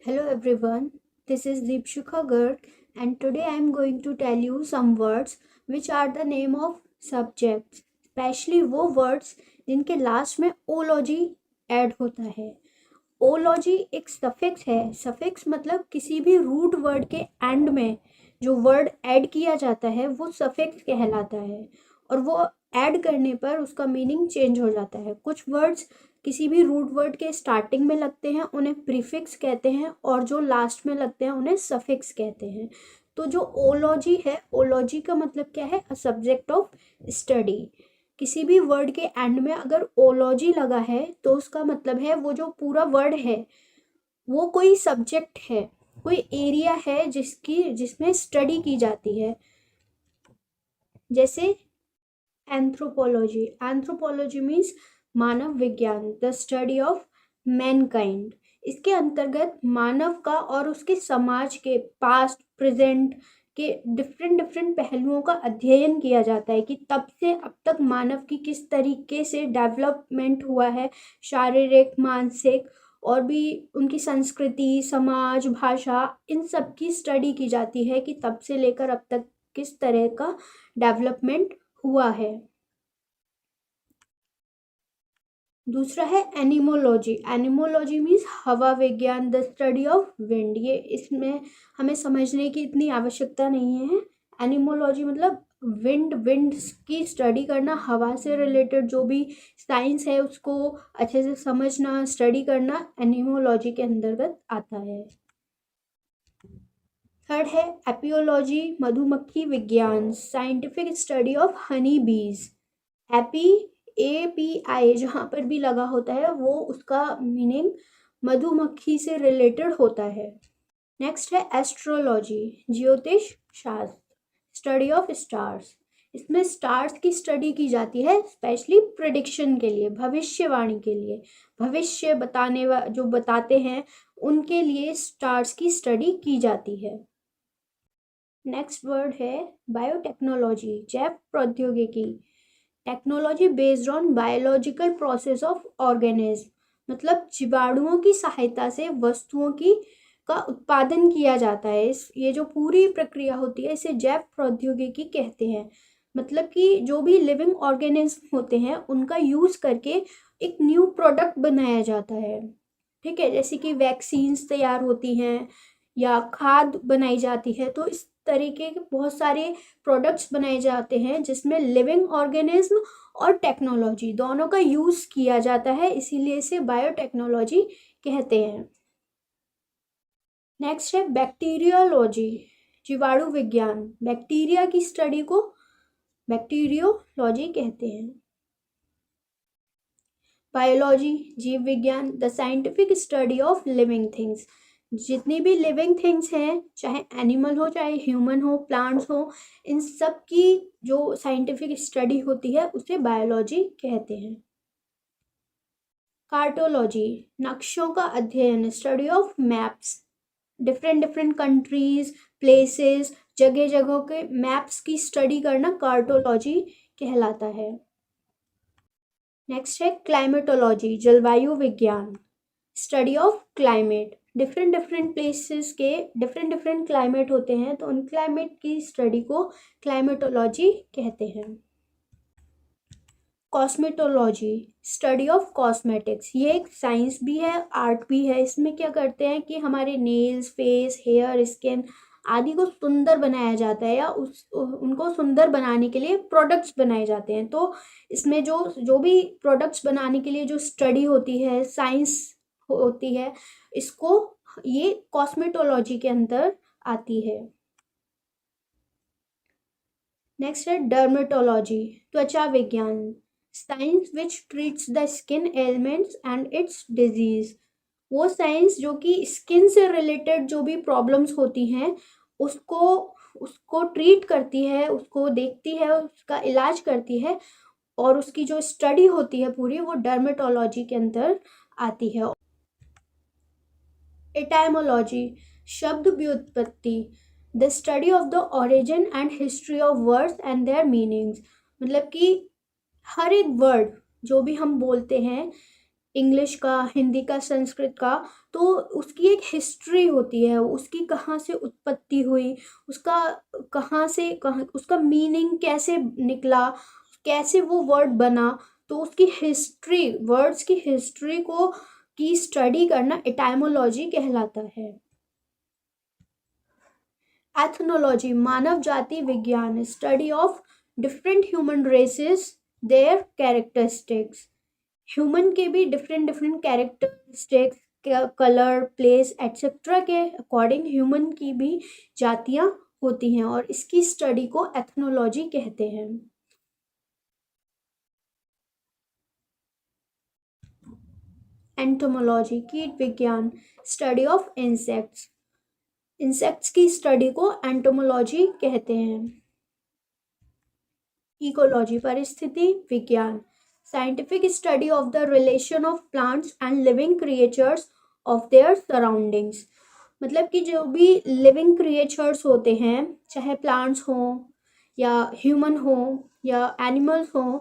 Hello everyone, this is Deepshikha Garg and today I am going to tell you some words which are the name of subjects, especially वो words जिनके last में ology add होता है। Ology एक suffix है। Suffix मतलब किसी भी रूट वर्ड के एंड में जो वर्ड ऐड किया जाता है वो सफिक्स कहलाता है और वो ऐड करने पर उसका मीनिंग चेंज हो जाता है। कुछ वर्ड्स किसी भी रूट वर्ड के स्टार्टिंग में लगते हैं उन्हें प्रीफिक्स कहते हैं और जो लास्ट में लगते हैं उन्हें सफिक्स कहते हैं। तो जो ओलॉजी है, ओलॉजी का मतलब क्या है? A subject of study. किसी भी वर्ड के एंड में अगर ओलॉजी लगा है तो उसका मतलब है वो जो पूरा वर्ड है वो कोई सब्जेक्ट है, कोई एरिया है जिसमें स्टडी की जाती है। जैसे एंथ्रोपोलॉजी। एंथ्रोपोलॉजी मीन्स मानव विज्ञान, द स्टडी ऑफ मैनकाइंड। इसके अंतर्गत मानव का और उसके समाज के पास्ट प्रेजेंट के डिफरेंट डिफरेंट पहलुओं का अध्ययन किया जाता है कि तब से अब तक मानव की किस तरीके से डेवलपमेंट हुआ है, शारीरिक, मानसिक, और भी उनकी संस्कृति, समाज, भाषा, इन सब की स्टडी की जाती है कि तब से लेकर अब तक किस तरह का डेवलपमेंट हुआ है। दूसरा है एनिमोलॉजी। एनिमोलॉजी मीन्स हवा विज्ञान, द स्टडी ऑफ विंड। ये इसमें हमें समझने की इतनी आवश्यकता नहीं है। एनिमोलॉजी मतलब विंड की स्टडी करना, हवा से रिलेटेड जो भी साइंस है उसको अच्छे से समझना, स्टडी करना एनिमोलॉजी के अंतर्गत आता है। थर्ड है एपियोलॉजी, मधुमक्खी विज्ञान, साइंटिफिक स्टडी ऑफ हनी बीज। एपी, API जहाँ पर भी लगा होता है वो उसका मीनिंग मधुमक्खी से रिलेटेड होता है। नेक्स्ट है एस्ट्रोलॉजी, ज्योतिष शास्त्र, स्टडी ऑफ स्टार्स। इसमें स्टार्स की स्टडी की जाती है स्पेशली प्रिडिक्शन के लिए, भविष्यवाणी के लिए। भविष्य जो बताते हैं उनके लिए स्टार्स की स्टडी की जाती है। नेक्स्ट वर्ड है बायोटेक्नोलॉजी, जैव प्रौद्योगिकी। Technology based on biological process of organism, मतलब जीवाणुओं की सहायता से वस्तुओं का उत्पादन किया जाता है। ये जो पूरी प्रक्रिया होती है इसे जैव प्रौद्योगिकी कहते हैं। मतलब कि जो भी लिविंग ऑर्गेनिज्म होते हैं उनका यूज़ करके एक न्यू प्रोडक्ट बनाया जाता है। ठीक है, जैसे कि वैक्सीन्स तैयार होती हैं या खाद बनाई जाती है, तो इस तरीके के बहुत सारे प्रोडक्ट्स बनाए जाते हैं जिसमें लिविंग ऑर्गेनिज्म और टेक्नोलॉजी दोनों का यूज़ किया जाता है, इसीलिए इसे बायोटेक्नोलॉजी कहते हैं। नेक्स्ट है बैक्टीरियोलॉजी, जीवाणु विज्ञान। बैक्टीरिया की स्टडी को बैक्टीरियोलॉजी कहते हैं। बायोलॉजी, जीव विज्ञान, the scientific study of living things. जितनी भी लिविंग थिंग्स हैं, चाहे एनिमल हो, चाहे ह्यूमन हो, प्लांट्स हो, इन सब की जो साइंटिफिक स्टडी होती है उसे बायोलॉजी कहते हैं। कार्टोलॉजी, नक्शों का अध्ययन, study of maps. Different different countries, places, जगह जगह के मैप्स की स्टडी करना कार्टोलॉजी कहलाता है। नेक्स्ट है क्लाइमेटोलॉजी, जलवायु विज्ञान, study of climate. Different different places के डिफरेंट डिफरेंट क्लाइमेट होते हैं तो उन क्लाइमेट की स्टडी को क्लाइमेटोलॉजी कहते हैं। Cosmetology, study of cosmetics. ये एक साइंस भी है, आर्ट भी है। इसमें क्या करते हैं कि हमारे नेल्स, फेस, हेयर, स्किन आदि को सुंदर बनाया जाता है या उनको सुंदर बनाने के लिए प्रोडक्ट्स बनाए जाते हैं। तो इसमें जो भी प्रोडक्ट्स बनाने के लिए जो स्टडी होती है, साइंस होती है, इसको ये कॉस्मेटोलॉजी के अंदर आती है। नेक्स्ट है डर्मेटोलॉजी, त्वचा विज्ञान, science which treats the skin elements and it's disease. वो साइंस जो कि स्किन से रिलेटेड जो भी प्रॉब्लम्स होती हैं उसको ट्रीट करती है, उसको देखती है, उसका इलाज करती है, और उसकी जो स्टडी होती है पूरी वो डर्मेटोलॉजी के अंदर आती है। एटाइमोलॉजी, शब्द व्युत्पत्ति, the study of the origin and history of words and there meanings. मतलब कि हर एक वर्ड जो भी हम बोलते हैं इंग्लिश का, हिंदी का, संस्कृत का, तो उसकी एक हिस्ट्री होती है, उसकी कहाँ से उत्पत्ति हुई, उसका कहाँ से कहाँ, उसका मीनिंग कैसे निकला, कैसे वो वर्ड बना, तो उसकी हिस्ट्री, वर्ड्स की हिस्ट्री को की स्टडी करना एटाइमोलॉजी कहलाता है। एथनोलॉजी मानव जाति विज्ञान, study of different human races, their characteristics. Human के भी different different characteristics, colour, place etcetera के अकॉर्डिंग ह्यूमन की भी जातियां होती हैं और इसकी स्टडी को एथनोलॉजी कहते हैं। एंटोमोलॉजी कीट विज्ञान, स्टडी ऑफ इंसेक्ट्स। इंसेक्ट्स की स्टडी को एंटोमोलॉजी कहते हैं। इकोलॉजी परिस्थिति विज्ञान, scientific study of the relation of plants and living creatures of their surroundings. मतलब कि जो भी लिविंग क्रिएचर्स होते हैं, चाहे प्लांट्स हों या ह्यूमन हों या एनिमल्स हों,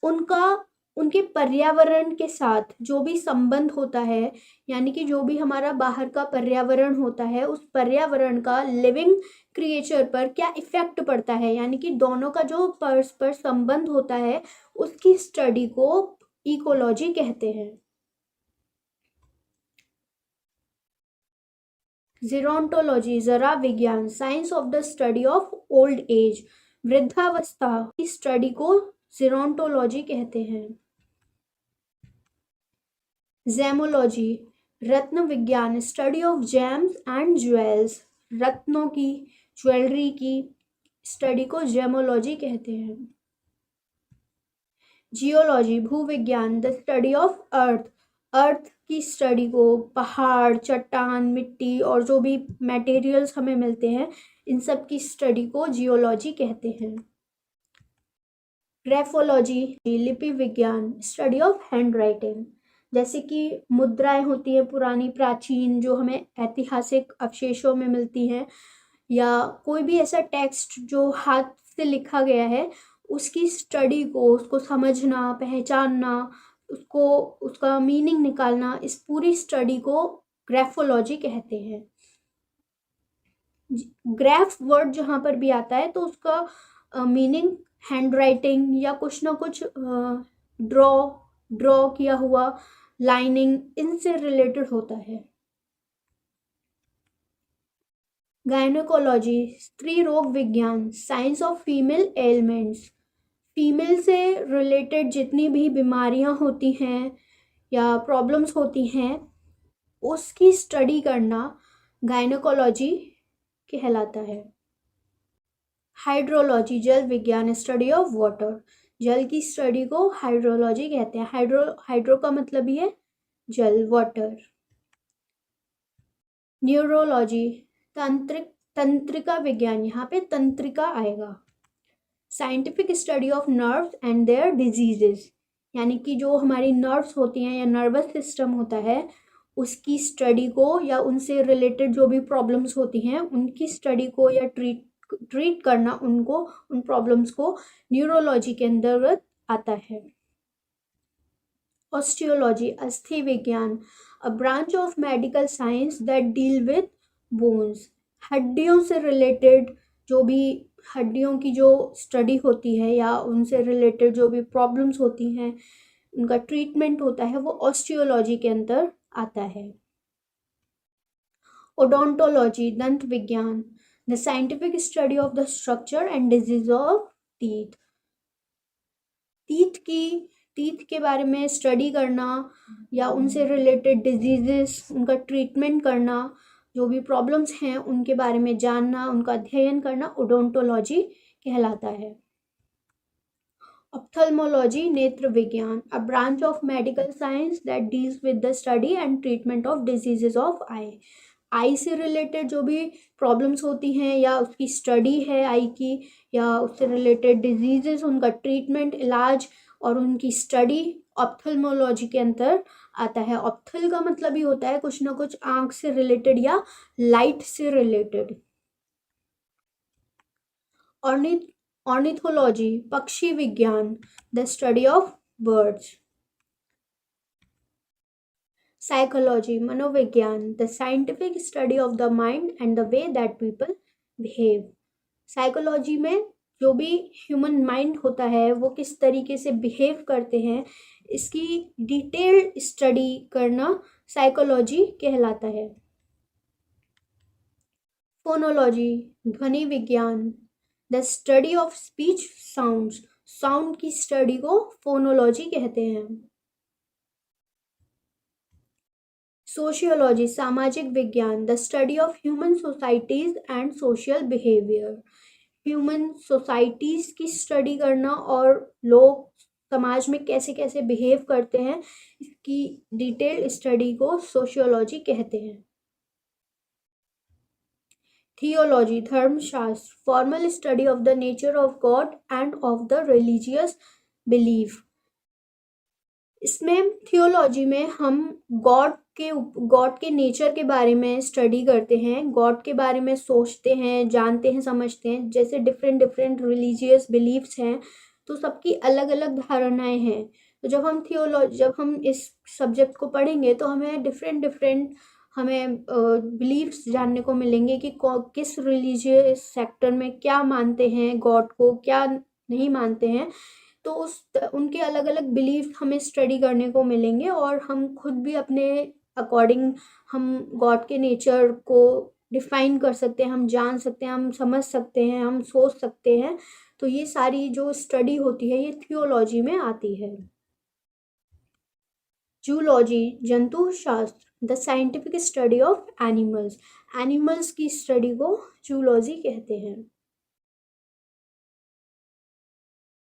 उनका उनके पर्यावरण के साथ जो भी संबंध होता है, यानी कि जो भी हमारा बाहर का पर्यावरण होता है, उस पर्यावरण का लिविंग क्रिएचर पर क्या इफेक्ट पड़ता है, यानी कि दोनों का जो परस्पर संबंध होता है, उसकी स्टडी को इकोलॉजी कहते हैं। जीरोंटोलॉजी जरा विज्ञान, science of the study of old age, वृद्धावस्था की स्टडी को जीरोंटोलॉजी कहते हैं। जेमोलॉजी रत्न विज्ञान, study of James and jewels, रत्नों की, ज्वेलरी की स्टडी को जेमोलॉजी कहते हैं। जियोलॉजी भूविज्ञान, द स्टडी ऑफ अर्थ, अर्थ की स्टडी को, पहाड़, चट्टान, मिट्टी और जो भी मटेरियल्स हमें मिलते हैं, इन सब की स्टडी को जियोलॉजी कहते हैं। ग्राफोलॉजी लिपि विज्ञान, स्टडी ऑफ हैंड राइटिंग, जैसे कि मुद्राएं होती हैं पुरानी प्राचीन, जो हमें ऐतिहासिक अवशेषों में मिलती हैं, या कोई भी ऐसा टेक्स्ट जो हाथ से लिखा गया है, उसकी स्टडी को, उसको समझना, पहचानना, उसको, उसका मीनिंग निकालना, इस पूरी स्टडी को ग्राफोलॉजी कहते हैं। ग्राफ वर्ड जहाँ पर भी आता है तो उसका मीनिंग हैंड राइटिंग या कुछ ना कुछ ड्रॉ ड्रॉ किया हुआ, लाइनिंग, इनसे रिलेटेड होता है। गायनेकोलॉजी स्त्री रोग विज्ञान, science of female elements, female से रिलेटेड जितनी भी बीमारियां होती हैं या प्रॉब्लम्स होती हैं, उसकी स्टडी करना गायनेकोलॉजी कहलाता है। हाइड्रोलॉजी जल विज्ञान, स्टडी ऑफ वाटर, जल की स्टडी को हाइड्रोलॉजी कहते हैं। हाइड्रो का मतलब ही है जल, वाटर। न्यूरोलॉजी तंत्रिका विज्ञान, यहाँ पे तंत्रिका आएगा। Scientific study of nerves and their diseases, यानी कि जो हमारी नर्व्स होती हैं या नर्वस सिस्टम होता है, उसकी स्टडी को या उनसे रिलेटेड जो भी प्रॉब्लम्स होती हैं, उनकी स्टडी को या ट्रीट करना, उनको, उन प्रॉब्लम्स को न्यूरोलॉजी के अंतर्गत आता है। ऑस्टियोलॉजी अस्थि विज्ञान, a branch of medical science that deal with bones, हड्डियों से रिलेटेड जो भी हड्डियों की जो स्टडी होती है या उनसे रिलेटेड जो भी प्रॉब्लम्स होती हैं, उनका ट्रीटमेंट होता है, वो ऑस्टियोलॉजी के अंदर आता है। ओडोंटोलॉजी दंत विज्ञान, the scientific study of the structure and disease of teeth, teeth के बारे में स्टडी करना या उनसे रिलेटेड डिजीजेस, उनका ट्रीटमेंट करना, जो भी प्रॉब्लम्स हैं उनके बारे में जानना, उनका अध्ययन करना ओडोंटोलॉजी कहलाता है। ऑप्थल्मोलॉजी नेत्र विज्ञान, a branch of medical science that deals with the study and treatment of diseases of eye, eye से रिलेटेड जो भी प्रॉब्लम्स होती हैं या उसकी स्टडी है आई की, या उससे रिलेटेड डिजीजेस, उनका ट्रीटमेंट, इलाज और उनकी स्टडी ऑप्थल्मोलॉजी के अंदर आता है। ऑप्थल का मतलब ही होता है कुछ ना कुछ आंख से रिलेटेड या लाइट से रिलेटेड। ऑर्निथोलॉजी पक्षी विज्ञान, the study of birds. Psychology मनोविज्ञान, the scientific study of the mind and the way that people behave. Psychology में जो भी ह्यूमन माइंड होता है वो किस तरीके से बिहेव करते हैं, इसकी डिटेल्ड स्टडी करना साइकोलॉजी कहलाता है। फोनोलॉजी ध्वनि विज्ञान, the study of speech sounds, sound की स्टडी को फोनोलॉजी कहते हैं। सोशियोलॉजी सामाजिक विज्ञान, the study of human societies and social behaviour, human societies की स्टडी करना और लोग समाज में कैसे कैसे बिहेव करते हैं, इसकी डिटेल्ड स्टडी को सोशियोलॉजी कहते हैं। थियोलॉजी धर्मशास्त्र, formal study of the nature of God end of the religious belief. इसमें थियोलॉजी में हम गॉड के नेचर के बारे में स्टडी करते हैं, गॉड के बारे में सोचते हैं, जानते हैं, समझते हैं। जैसे डिफरेंट डिफरेंट रिलीजियस बिलीफ्स हैं तो सबकी अलग अलग धारणाएं हैं। तो जब हम इस सब्जेक्ट को पढ़ेंगे तो हमें डिफरेंट हमें बिलीफ्स जानने को मिलेंगे कि किस रिलीजियस सेक्टर में क्या मानते हैं गॉड को, क्या नहीं मानते हैं। तो उनके अलग अलग बिलीफ हमें स्टडी करने को मिलेंगे और हम खुद भी अपने अकॉर्डिंग हम गॉड के नेचर को डिफाइन कर सकते हैं, हम जान सकते हैं, हम समझ सकते हैं, हम सोच सकते हैं। तो ये सारी जो स्टडी होती है ये थियोलॉजी में आती है। जूलॉजी जंतु शास्त्र, the scientific study of animals, animals की स्टडी को जूलॉजी कहते हैं।